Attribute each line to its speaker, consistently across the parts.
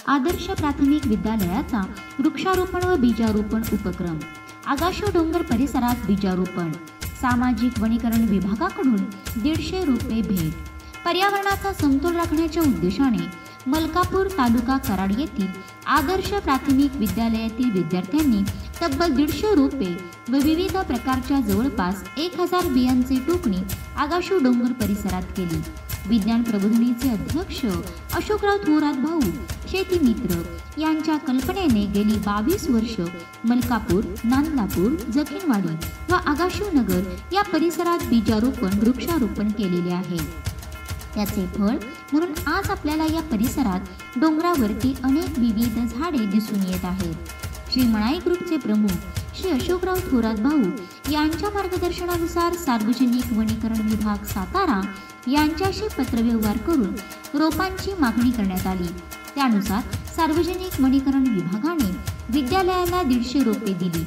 Speaker 1: आदर्श प्राथमिक विद्यालयाचा वृक्षारोपण व बीजारोपण उपक्रम, आगाशो डोंगर परिसरात बीजारोपण, सामाजिक वनीकरण विभागाकडून 150 रोपे भेट. पर्यावरणाचा समतोल राखण्याच्या उद्देशाने मलकापूर तालुका कराड येथील आदर्श प्राथमिक विद्यालयातील विद्यार्थ्यांनी तब्बल 150 रोपे व विविध प्रकारच्या जवळपास 1000 बियांचे टोकणी आगाशो डोंगर परिसरात केली. विज्ञान प्रबोधिनीचे अध्यक्ष अशोकराव थोरात भाऊ शेती मित्र यांच्या कल्पनेने गेली 22 वर्ष मलकापूर, नांदलापूर, जखीनवाडी व आगाशो नगर या परिसरात बीजारोपण वृक्षारोपण केलेले आहे. त्याचे फळ म्हणून आज आपल्याला या परिसरात डोंगरावरती अनेक विविध झाडे दिसून येत आहेत. श्री मणाई ग्रुपचे प्रमुख श्री अशोकराव थोरात भाऊ यांच्या मार्गदर्शनानुसार सार्वजनिक वनीकरण विभाग सातारा यांच्याशी पत्रव्यवहार करून रोपांची मागणी करण्यात आली. त्यानुसार सार्वजनिक वनीकरण विभागाने विद्यालयाला 150 रोपे दिली.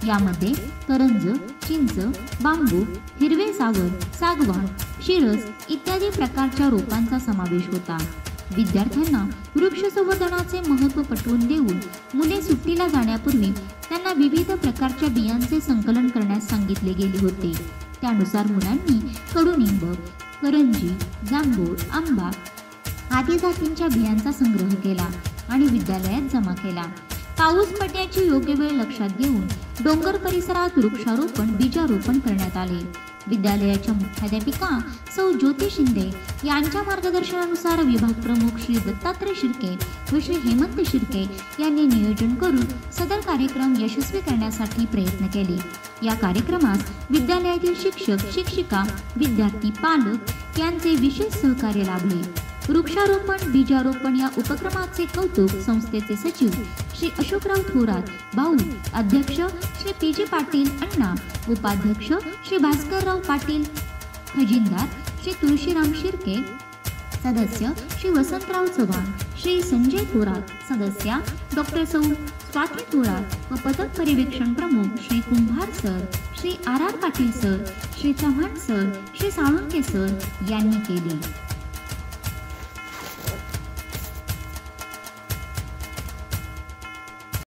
Speaker 1: यामध्ये करंज, चिंच, बांबू, हिरवे सावर, सागवान, शिरस इत्यादी प्रकारच्या रोपांचा समावेश होता. विद्यार्थ्यांना वृक्ष संवर्धनाचे महत्त्व पटवून देऊन मुले सुट्टीला जाण्यापूर्वी त्यांना विविध प्रकारच्या बियांचे संकलन करण्यास सांगितले गेले होते. त्यानुसार मुलांनी कडुनिंब, करंजी, जांभूळ, आंबा आदी जातींच्या बियांचा संग्रह केला आणि विद्यालयात जमा केला. पाऊस पडण्याची योग्य वेळ लक्षात घेऊन डोंगर परिसरात वृक्षारोपण बीजारोपण करण्यात आले. विद्यालयाच्या मुख्याध्यापिका सौ ज्योती शिंदे यांच्या मार्गदर्शनानुसार विभाग प्रमुख श्री दत्तात्रय शिर्के व श्री हेमंत शिर्के यांनी नियोजन करून सदर कार्यक्रम यशस्वी करण्यासाठी प्रयत्न केले. या कार्यक्रमास विद्यालयातील शिक्षक, शिक्षिका, विद्यार्थी, पालक यांचे विशेष सहकार्य लाभले. वृक्षारोपण बीजारोपण या उपक्रमाचे कौतुक संस्थेचे सचिव श्री अशोकराव थोरात भाऊ, अध्यक्ष श्री पी.जी. पाटील अण्णा, उपाध्यक्ष श्री भास्करराव पाटील, खजिनदार श्री तुळशीराम शिर्के, सदस्य श्री वसंतराव चव्हाण, श्री संजय थोरात, सदस्या डॉक्टर सौ स्वाती थोरात व पथक पर्यवेक्षण प्रमुख Shri Kumbhar sir, Shri R R. Patil sir, Shri Chavan sir, Shri Salunke sir यांनी केले.